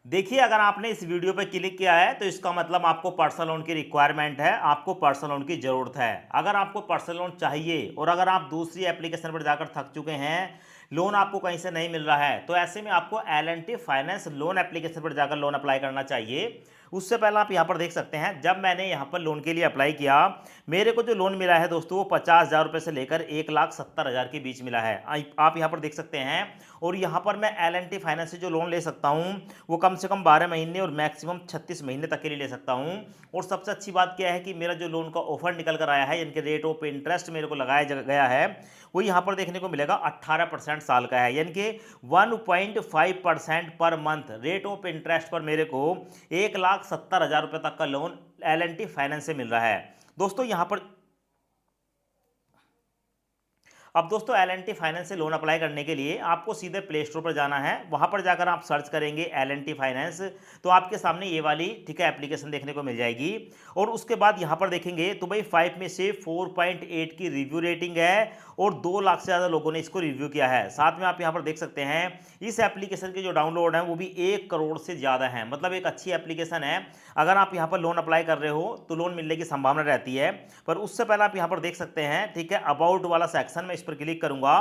देखिए, अगर आपने इस वीडियो पे क्लिक किया है तो इसका मतलब आपको पर्सनल लोन की रिक्वायरमेंट है, आपको पर्सनल लोन की ज़रूरत है। अगर आपको पर्सनल लोन चाहिए और अगर आप दूसरी एप्लीकेशन पर जाकर थक चुके हैं, लोन आपको कहीं से नहीं मिल रहा है, तो ऐसे में आपको एल&टी फाइनेंस लोन एप्लीकेशन पर जाकर लोन अप्लाई करना चाहिए। उससे पहले आप यहाँ पर देख सकते हैं, जब मैंने यहाँ पर लोन के लिए अप्लाई किया, मेरे को जो लोन मिला है दोस्तों वो 50,000 रुपये से लेकर 1,70,000 के बीच मिला है। आप यहाँ पर देख सकते हैं। और यहाँ पर मैं एल&टी फाइनेंस से जो लोन ले सकता हूँ वो कम से कम 12 महीने और मैक्सिमम 36 महीने तक के लिए ले सकता हूँ। और सबसे अच्छी बात क्या है कि मेरा जो लोन का ऑफर निकल कर आया है, यानी कि रेट ऑफ इंटरेस्ट मेरे को लगाया गया है, वो यहाँ पर देखने को मिलेगा 18% साल का है, यानी कि 1.5% per month rate of interest पर मेरे को 1,70,000 रुपये तक का लोन एल&टी फाइनेंस से मिल रहा है दोस्तों। यहाँ पर अब दोस्तों एल&टी फाइनेंस से लोन अप्लाई करने के लिए आपको सीधे प्ले स्टोर पर जाना है। वहां पर जाकर आप सर्च करेंगे एल&टी फाइनेंस, तो आपके सामने ये वाली ठीक है एप्लीकेशन देखने को मिल जाएगी। और उसके बाद यहां पर देखेंगे तो भाई 5 में से 4.8 की रिव्यू रेटिंग है और 2 लाख से ज़्यादा लोगों ने इसको रिव्यू किया है। साथ में आप यहाँ पर देख सकते हैं इस एप्लीकेशन के जो डाउनलोड हैं वो भी 1 करोड़ से ज़्यादा हैं, मतलब एक अच्छी एप्लीकेशन है। अगर आप यहाँ पर लोन अप्लाई कर रहे हो तो लोन मिलने की संभावना रहती है। पर उससे पहले आप यहाँ पर देख सकते हैं ठीक है अबाउट वाला सेक्शन में इस पर क्लिक करूंगा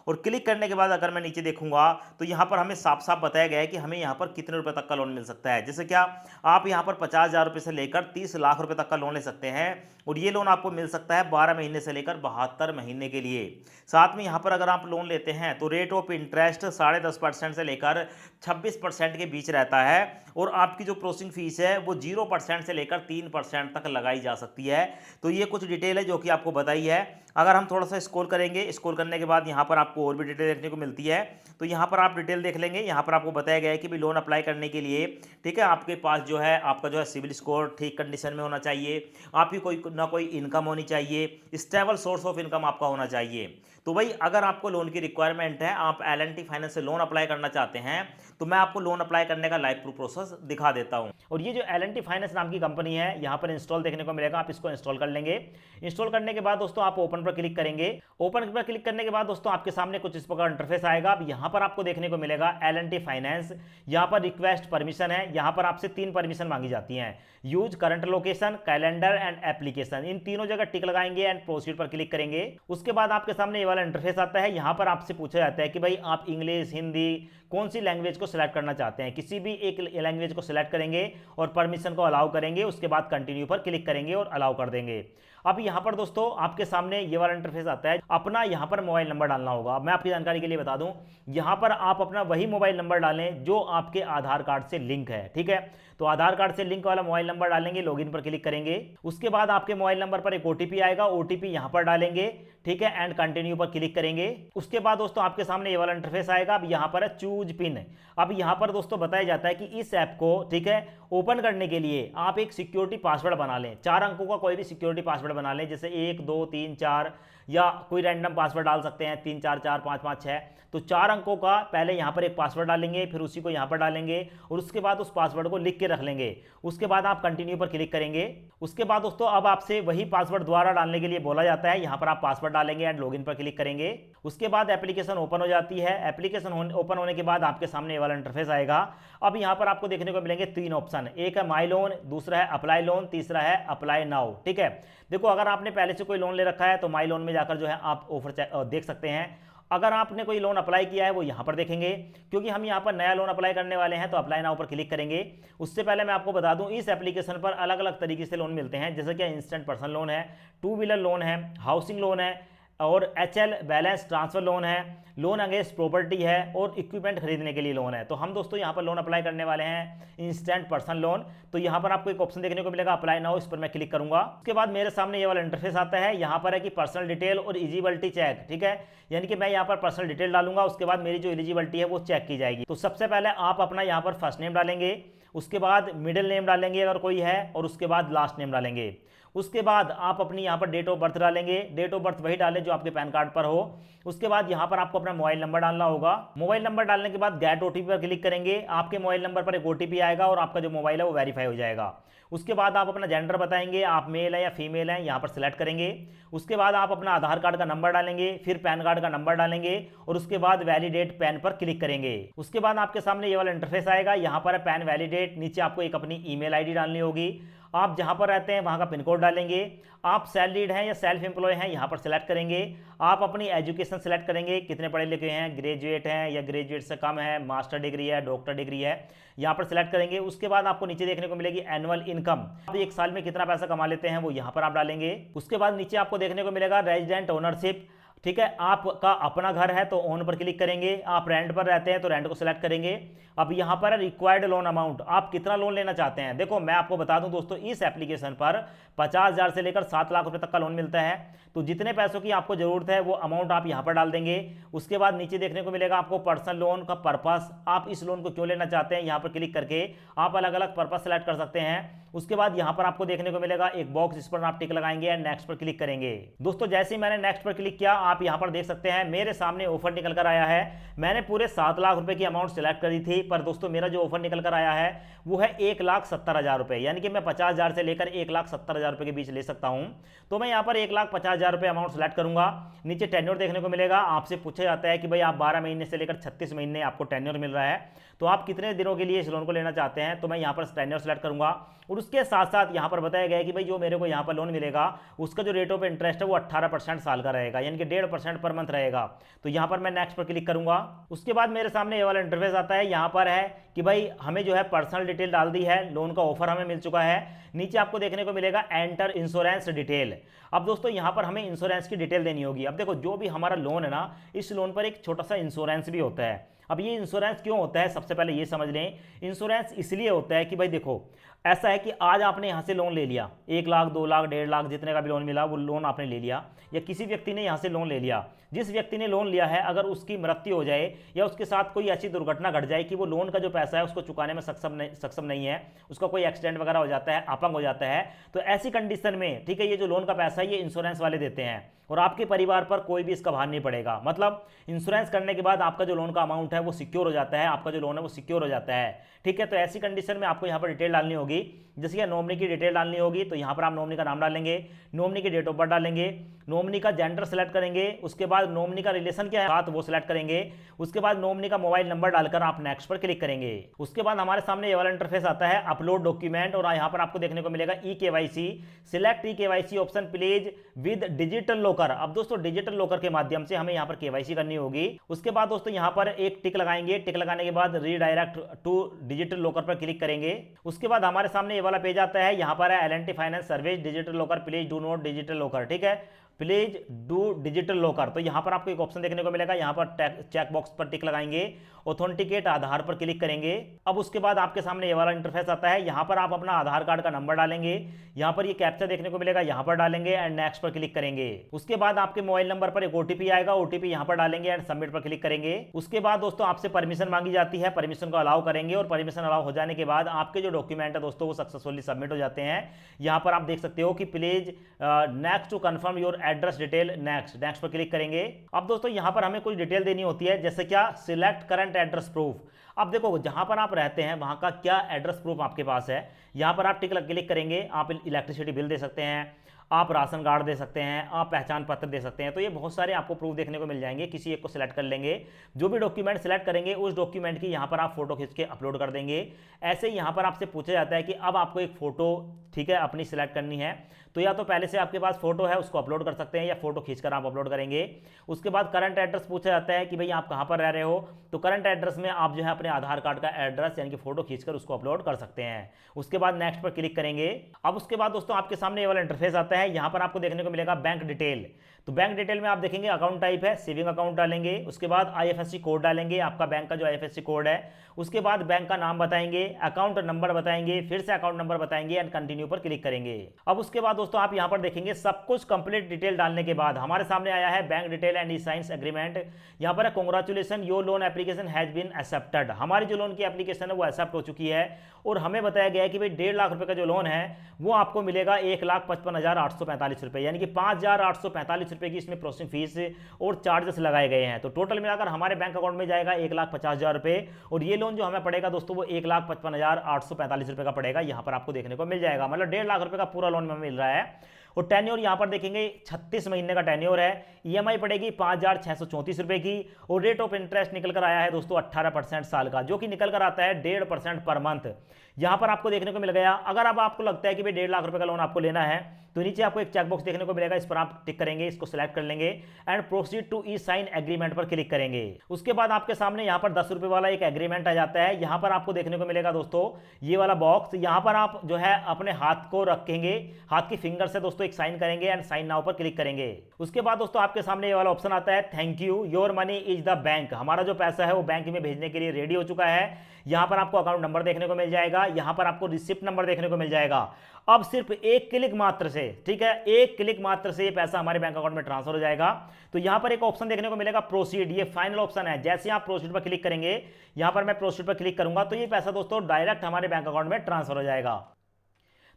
और क्लिक करने के बाद अगर मैं नीचे देखूंगा तो यहाँ पर हमें साफ साफ बताया गया है कि हमें यहाँ पर कितने रुपए तक का लोन मिल सकता है। जैसे क्या आप यहाँ पर 50,000 रुपये से लेकर 30 लाख रुपए तक का लोन ले सकते हैं और ये लोन आपको मिल सकता है 12 महीने से लेकर 72 महीने के लिए। साथ में यहाँ पर अगर आप लोन लेते हैं तो रेट ऑफ इंटरेस्ट 10.5% से लेकर 26% के बीच रहता है और आपकी जो प्रोसेसिंग फीस है वो 0% से लेकर 3% तक लगाई जा सकती है। तो ये कुछ डिटेल है जो कि आपको बताई है। अगर हम थोड़ा सा स्क्रॉल करेंगे, स्क्रॉल करने के बाद यहाँ पर आपको और भी डिटेल देखने को मिलती है। तो यहाँ पर आप डिटेल देख लेंगे, यहाँ पर आपको बताया गया है कि भी लोन अप्लाई करने के लिए ठीक है आपके पास जो है आपका जो है सिविल स्कोर ठीक कंडीशन में होना चाहिए, आपकी कोई ना कोई इनकम होनी चाहिए, स्टेबल सोर्स ऑफ इनकम आपका होना चाहिए। तो भाई अगर आपको लोन की रिक्वायरमेंट है, आप एल&टी फाइनेंस से लोन अप्लाई करना चाहते हैं, तो मैं आपको लोन अप्लाई करने का लाइव प्रूफ प्रोसेस दिखा देता हूं। और ये जो एल&टी फाइनेंस नाम की कंपनी है, यहाँ पर इंस्टॉल देखने को मिलेगा, आप इसको इंस्टॉल कर लेंगे। इंस्टॉल करने के बाद दोस्तों आप ओपन पर क्लिक करेंगे। ओपन पर क्लिक करने के बाद दोस्तों आपके सामने कुछ इस प्रकार इंटरफेस आएगा। अब यहाँ पर आपको देखने को मिलेगा एल&टी फाइनेंस, यहाँ पर रिक्वेस्ट परमिशन है, यहाँ पर आपसे 3 परमिशन मांगी जाती हैं, use current location, calendar and application. इन तीनों जगह टिक लगाएंगे एंड प्रोसीड पर क्लिक करेंगे। उसके बाद आपके सामने ये वाला इंटरफेस आता है। यहाँ पर आपसे पूछा जाता है कि भाई आप इंग्लिश, हिंदी कौन सी लैंग्वेज को सिलेक्ट करना चाहते हैं। किसी भी एक लैंग्वेज को सिलेक्ट करेंगे और परमिशन को अलाउ करेंगे, उसके बाद कंटिन्यू पर क्लिक करेंगे और अलाउ कर देंगे। अब यहाँ पर दोस्तों आपके सामने ये वाला इंटरफेस आता है। अपना यहाँ पर मोबाइल नंबर डालना होगा। मैं आपकी जानकारी के लिए बता दूं, यहाँ पर आप अपना वही मोबाइल नंबर डालें जो आपके आधार कार्ड से लिंक है, ठीक है। तो आधार कार्ड से लिंक वाला मोबाइल नंबर डालेंगे, लॉगिन पर क्लिक करेंगे। उसके बाद आपके मोबाइल नंबर पर एक ओटीपी आएगा, ओटीपी यहाँ पर डालेंगे, ठीक है, एंड कंटिन्यू पर क्लिक करेंगे। उसके बाद दोस्तों आपके सामने ये वाला इंटरफेस आएगा। अब यहाँ पर है चूज पिन। अब यहाँ पर दोस्तों बताया जाता है कि इस ऐप को ठीक है ओपन करने के लिए आप एक सिक्योरिटी पासवर्ड बना लें, 4 अंकों का कोई भी सिक्योरिटी पासवर्ड बना लें, जैसे 1 2 3 4 या कोई रैंडम पासवर्ड डाल सकते हैं, 3 4 4 5 5 6। तो 4 अंकों का पहले यहाँ पर एक पासवर्ड डालेंगे, फिर उसी को यहाँ पर डालेंगे और उसके बाद उस पासवर्ड को लिख के रख लेंगे। उसके बाद आप कंटिन्यू पर क्लिक करेंगे। उसके बाद दोस्तों अब आपसे वही पासवर्ड दोबारा डालने के लिए बोला जाता है। यहाँ पर आप पासवर्ड डालेंगे एंड लॉगिन पर क्लिक करेंगे। उसके बाद एप्लीकेशन ओपन हो जाती है। एप्लीकेशन ओपन होने के बाद आपके सामने ये वाला इंटरफेस आएगा। अब यहाँ पर आपको देखने को मिलेंगे 3 ऑप्शन, एक है माई लोन, दूसरा है अप्लाई लोन, तीसरा है अप्लाई नाउ, ठीक है। देखो अगर आपने पहले से कोई लोन ले रखा है तो माई लोन में जाकर जो है आप ऑफर देख सकते हैं। अगर आपने कोई लोन अप्लाई किया है वो यहाँ पर देखेंगे, क्योंकि हम यहाँ पर नया लोन अप्लाई करने वाले हैं तो अप्लाई नाउ पर क्लिक करेंगे। उससे पहले मैं आपको बता दूं इस एप्लीकेशन पर अलग अलग तरीके से लोन मिलते हैं, जैसे कि इंस्टेंट पर्सनल लोन है, 2 व्हीलर लोन है, हाउसिंग लोन है और HL बैलेंस ट्रांसफर लोन है, लोन अगेंस्ट प्रॉपर्टी है और इक्विपमेंट खरीदने के लिए लोन है। तो हम दोस्तों यहाँ पर लोन अप्लाई करने वाले हैं इंस्टेंट पर्सनल लोन। तो यहाँ पर आपको एक ऑप्शन देखने को मिलेगा अप्लाई नाउ, इस पर मैं क्लिक करूंगा। उसके बाद मेरे सामने ये वाला इंटरफेस आता है। यहाँ पर है कि पर्सनल डिटेल और एलिजिबिलिटी चेक, ठीक है, यानी कि मैं यहाँ पर पर्सनल डिटेल डालूंगा, उसके बाद मेरी जो एलिजिबिलिटी है वो चेक की जाएगी। तो सबसे पहले आप अपना यहाँ पर फर्स्ट नेम डालेंगे, उसके बाद मिडिल नेम डालेंगे अगर कोई है, और उसके बाद लास्ट नेम डालेंगे। उसके बाद आप अपनी यहाँ पर डेट ऑफ बर्थ डालेंगे, डेट ऑफ बर्थ वही डालें जो आपके पैन कार्ड पर हो। उसके बाद यहाँ पर आपको अपना मोबाइल नंबर डालना होगा। मोबाइल नंबर डालने के बाद गेट ओटीपी पर क्लिक करेंगे, आपके मोबाइल नंबर पर एक ओटीपी आएगा और आपका जो मोबाइल है वो वेरीफाई हो जाएगा। उसके बाद आप अपना जेंडर बताएंगे, आप मेल है या फीमेल है, यहाँ पर सिलेक्ट करेंगे। उसके बाद आप अपना आधार कार्ड का नंबर डालेंगे, फिर पैन कार्ड का नंबर डालेंगे और उसके बाद वैलिडेट पैन पर क्लिक करेंगे। उसके बाद आपके सामने ये वाला इंटरफेस आएगा, यहाँ पर है पैन वैलिडेट, नीचे आपको एक अपनी ईमेल आईडी डालनी होगी, आप जहां पर रहते हैं वहां का पिन कोड डालेंगे, आप सैलरीड हैं या सेल्फ एम्प्लॉय हैं यहां पर सेलेक्ट करेंगे, आप अपनी एजुकेशन सेलेक्ट करेंगे, कितने पढ़े लिखे हैं, ग्रेजुएट हैं या ग्रेजुएट से कम है, मास्टर डिग्री है, डॉक्टर डिग्री है, यहाँ पर सेलेक्ट करेंगे। उसके बाद आपको नीचे देखने को मिलेगी एनुअल इनकम, आप एक साल में कितना पैसा कमा लेते हैं वो यहाँ पर आप डालेंगे। उसके बाद नीचे आपको देखने को मिलेगा रेजिडेंट ओनरशिप, ठीक है, आपका अपना घर है तो ओन पर क्लिक करेंगे, आप रेंट पर रहते हैं तो रेंट को सिलेक्ट करेंगे। अब यहाँ पर रिक्वायर्ड लोन अमाउंट, आप कितना लोन लेना चाहते हैं। देखो मैं आपको बता दूं दोस्तों, इस एप्लीकेशन पर 50,000 से लेकर 7 लाख रुपए तक का लोन मिलता है, तो जितने पैसों की आपको जरूरत है वो अमाउंट आप यहाँ पर डाल देंगे। उसके बाद नीचे देखने को मिलेगा आपको पर्सनल लोन का पर्पस, आप इस लोन को क्यों लेना चाहते हैं, यहाँ पर क्लिक करके आप अलग अलग पर्पस सेलेक्ट कर सकते हैं। उसके बाद यहाँ पर आपको देखने को मिलेगा एक बॉक्स, इस पर आप टिक लगाएंगे एंड नेक्स्ट पर क्लिक करेंगे। दोस्तों जैसे ही मैंने नेक्स्ट पर क्लिक किया, आप यहाँ पर देख सकते हैं मेरे सामने ऑफर निकल कर आया है। मैंने पूरे 7 लाख रुपए की अमाउंट सेलेक्ट करी थी, पर दोस्तों मेरा जो ऑफर निकल कर आया है वो है 1,70,000 रुपए, यानी कि मैं 50,000 से लेकर 1,70,000 रुपए के बीच ले सकता हूं। तो मैं यहाँ पर 1,50,000 रुपए अमाउंट सेलेक्ट करूंगा। नीचे टेन्योर देखने को मिलेगा, आपसे पूछा जाता है कि भाई आप 12 महीने से लेकर 36 महीने आपको टेन्योर मिल रहा है, तो आप कितने दिनों के लिए इस लोन को लेना चाहते हैं। तो मैं यहाँ पर टेन्योर सेलेक्ट करूंगा और उसके साथ साथ यहाँ पर बताया गया है कि भाई जो मेरे को यहाँ पर लोन मिलेगा उसका जो रेट ऑफ इंटरेस्ट है वो 18% साल का रहेगा, यानी कि 1.5% पर मंथ रहेगा। तो यहाँ पर मैं नेक्स्ट पर क्लिक करूंगा। उसके बाद मेरे सामने ये वाला इंटरफेस आता है, यहाँ पर है कि भाई हमें जो है पर्सनल डिटेल डाल दी है, लोन का ऑफर हमें मिल चुका है। नीचे आपको देखने को मिलेगा एंटर इंश्योरेंस डिटेल। अब दोस्तों यहाँ पर हमें इंश्योरेंस की डिटेल देनी होगी। अब देखो जो भी हमारा लोन है ना, इस लोन पर एक छोटा सा इंश्योरेंस भी होता है। अब ये इंश्योरेंस क्यों होता है, सबसे पहले ये समझ लें। इंश्योरेंस इसलिए होता है कि भाई देखो ऐसा है कि आज आपने यहाँ से लोन ले लिया, 1 लाख 2 लाख 1.5 लाख जितने का भी लोन मिला वो लोन आपने ले लिया, या किसी व्यक्ति ने यहाँ से लोन ले लिया। जिस व्यक्ति ने लोन लिया है अगर उसकी मृत्यु हो जाए या उसके साथ कोई ऐसी दुर्घटना घट जाए कि वो लोन का जो पैसा है उसको चुकाने में सक्षम नहीं है, उसका कोई एक्सीडेंट वगैरह हो जाता है, अपंग हो जाता है, तो ऐसी कंडीशन में ठीक है ये जो लोन का पैसा है ये इंश्योरेंस वाले देते हैं और आपके परिवार पर कोई भी इसका भार नहीं पड़ेगा। मतलब इंश्योरेंस करने के बाद आपका जो लोन का अमाउंट है वो सिक्योर हो जाता है, आपका जो लोन है वो सिक्योर हो जाता है, ठीक है। तो ऐसी कंडीशन में आपको यहाँ पर डिटेल डालनी होगी, जैसे कि नॉमिनी की डिटेल डालनी होगी। तो यहाँ पर आप नॉमिनी का नाम डालेंगे, नॉमिनी की डेट ऑफ बर्थ डालेंगे, नॉमिनी का जेंडर सेलेक्ट करेंगे, उसके बाद नॉमिनी का रिलेशन क्या है बात वो सिलेक्ट करेंगे, उसके बाद नॉमिनी का मोबाइल नंबर डालकर आप नेक्स्ट पर क्लिक करेंगे। उसके बाद हमारे सामने ये वाला इंटरफेस आता है अपलोड डॉक्यूमेंट, और यहाँ पर आपको देखने को मिलेगा e-KYC, select e-KYC option please with digital locker. अब दोस्तों डिजिटल लॉकर के माध्यम से हमें यहाँ पर केवाईसी करनी होगी। उसके बाद दोस्तों यहाँ पर एक टिक लगाएंगे, टिक लगाने के बाद रीडायरेक्ट टू डिजिटल लॉकर पर क्लिक करेंगे। उसके बाद हमारे सामने ये वाला पेज आता है, यहाँ पर है L&T finance service digital locker please do not digital locker, ठीक है, प्लीज डू डिजिटल लॉकर। तो यहाँ पर आपको एक ऑप्शन देखने को मिलेगा, यहाँ पर चेक बॉक्स पर टिक लगाएंगे, ऑथेंटिकेट आधार पर क्लिक करेंगे। अब उसके बाद आपके सामने ये वाला इंटरफेस आता है, यहाँ पर आप अपना आधार कार्ड का नंबर डालेंगे, यहाँ पर ये कैप्चा देखने को मिलेगा, यहाँ पर डालेंगे एंड नेक्स्ट पर क्लिक करेंगे। उसके बाद आपके मोबाइल नंबर पर एक ओटीपी आएगा, ओटीपी यहाँ पर डालेंगे एंड सबमिट पर क्लिक करेंगे। उसके बाद दोस्तों आपसे परमिशन मांगी जाती है, परमिशन को अलाउ करेंगे और परमिशन अलाउ हो जाने के बाद आपके जो डॉक्यूमेंट है दोस्तों वो सक्सेसफुली सबमिट हो जाते हैं। यहाँ पर आप देख सकते हो कि please next to confirm your address detail, next पर क्लिक करेंगे। अब दोस्तों यहाँ पर हमें कुछ डिटेल देनी होती है, जैसे क्या सिलेक्ट करंट एड्रेस प्रूफ। अब देखो जहां पर आप रहते हैं वहां का क्या एड्रेस प्रूफ आपके पास है, यहां पर आप टिक क्लिक करेंगे। आप इलेक्ट्रिसिटी बिल दे सकते हैं, आप राशन कार्ड दे सकते हैं, आप पहचान पत्र दे सकते हैं, तो ये बहुत सारे आपको प्रूफ देखने को मिल जाएंगे। किसी एक को सिलेक्ट कर लेंगे, जो भी डॉक्यूमेंट सिलेक्ट करेंगे उस डॉक्यूमेंट की यहाँ पर आप फोटो खींच के अपलोड कर देंगे। ऐसे यहाँ पर आपसे पूछा जाता है कि अब आपको एक फोटो ठीक है अपनी सिलेक्ट करनी है, तो या तो पहले से आपके पास फोटो है उसको अपलोड कर सकते हैं या फोटो खींचकर आप अपलोड करेंगे। उसके बाद करंट एड्रेस पूछा जाता है कि भाई आप कहाँ पर रह रहे हो, तो करंट एड्रेस में आप जो है अपने आधार कार्ड का एड्रेस यानी कि फोटो खींचकर उसको अपलोड कर सकते हैं। उसके बाद नेक्स्ट पर क्लिक करेंगे। अब उसके बाद दोस्तों आपके सामने ये वाला इंटरफेस आता है, यहाँ पर आपको देखने को मिलेगा बैंक डिटेल। तो बैंक डिटेल में आप देखेंगे अकाउंट टाइप है, सेविंग अकाउंट डालेंगे, उसके बाद आईएफएससी कोड डालेंगे, आपका बैंक का जो आईएफएससी कोड है, उसके बाद बैंक का नाम बताएंगे, अकाउंट नंबर बताएंगे, फिर से अकाउंट नंबर बताएंगे एंड कंटिन्यू पर क्लिक करेंगे। अब उसके बाद दोस्तों आप यहाँ पर देखेंगे सब कुछ कंप्लीट डिटेल डालने के बाद हमारे सामने आया है बैंक डिटेल एंड ई साइंस एग्रीमेंट। यहाँ पर congratulation your loan application has been accepted. हमारी जो लोन की एप्लीकेशन है वो एक्सेप्ट हो चुकी है और हमें बताया गया है कि भाई 1.5 लाख रुपए का जो लोन है वो आपको मिलेगा 1,55,845 रुपए, यानी कि 5,845 रुपए की इसमें प्रोसेसिंग फीस और चार्जेस लगाए गए हैं। तो टोटल मिलाकर हमारे बैंक अकाउंट में जाएगा 1,50,000 रुपए और ये लोन जो हमें पड़ेगा दोस्तों वो 1,55,845 रुपए का पड़ेगा, यहाँ पर आपको देखने को मिल जाएगा। मतलब 1.5 लाख रुपए का पूरा लोन हमें मिल रहा है। और टेन्योर यहाँ पर देखेंगे 36 महीने का टेन्योर है, ईएमआई पड़ेगी 5,634 रुपए की और रेट ऑफ इंटरेस्ट निकल कर आया है दोस्तों 18% साल का, जो कि निकल कर आता है 1.5% पर मंथ। यहाँ पर आपको देखने को मिल गया। अगर अब आपको लगता है कि भाई 1.5 लाख रुपए का लोन आपको लेना है तो नीचे आपको एक चेकबॉक्स देखने को मिलेगा, इस पर आप टिक करेंगे, इसको सिलेक्ट कर लेंगे and proceed to e sign agreement पर क्लिक करेंगे। उसके बाद आपके सामने यहाँ पर 10 रुपए वाला एक एग्रीमेंट आ जाता है। यहाँ पर आपको देखने को मिलेगा दोस्तों ये वाला बॉक्स, यहाँ पर आप जो है अपने हाथ को रखेंगे, हाथ की फिंगर से दोस्तों एक साइन करेंगे एंड साइन नाउ पर क्लिक करेंगे। उसके बाद दोस्तों आपके सामने ये वाला ऑप्शन आता है thank you your money is the bank. हमारा जो पैसा है वो बैंक में भेजने के लिए रेडी हो चुका है। यहाँ पर आपको अकाउंट नंबर देखने को मिल जाएगा, यहाँ पर आपको रिसिप्ट नंबर देखने को मिल जाएगा। अब सिर्फ एक क्लिक मात्र से, ठीक है, एक क्लिक मात्र से ये पैसा हमारे बैंक अकाउंट में ट्रांसफर हो जाएगा। तो यहाँ पर एक ऑप्शन देखने को मिलेगा प्रोसीड, ये फाइनल ऑप्शन है। जैसे आप प्रोसीड पर क्लिक करेंगे, यहाँ पर मैं प्रोसीड पर क्लिक करूंगा तो ये पैसा दोस्तों डायरेक्ट हमारे बैंक अकाउंट में ट्रांसफर हो जाएगा।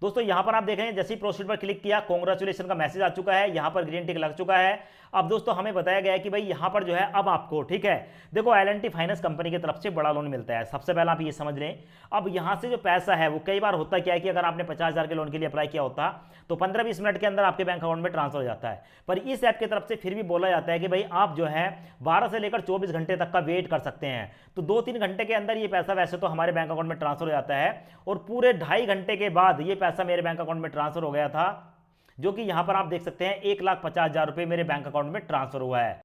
दोस्तों यहाँ पर आप देख रहे हैं जैसे ही प्रोसीड पर क्लिक किया कांग्रेचुलेशन का मैसेज आ चुका है, यहाँ पर ग्रीन टिक लग चुका है। अब दोस्तों हमें बताया गया है कि भाई यहाँ पर जो है अब आपको, ठीक है, देखो एल&टी फाइनेंस कंपनी की तरफ से बड़ा लोन मिलता है। सबसे पहले आप ये समझ लें, अब यहाँ से जो पैसा है वो कई बार होता क्या है कि अगर आपने 50,000 के लोन के लिए अप्लाई किया होता तो 15-20 मिनट के अंदर आपके बैंक अकाउंट में ट्रांसफर हो जाता है। पर इस ऐप की तरफ से फिर भी बोला जाता है कि भाई आप जो है 12 से लेकर 24 घंटे तक का वेट कर सकते हैं। तो 2-3 घंटे के अंदर ये पैसा वैसे तो हमारे बैंक अकाउंट में ट्रांसफर हो जाता है और पूरे 2.5 घंटे के बाद ये पैसा मेरे बैंक अकाउंट में ट्रांसफर हो गया था, जो कि यहां पर आप देख सकते हैं 1,50,000 रुपए मेरे बैंक अकाउंट में ट्रांसफर हुआ है।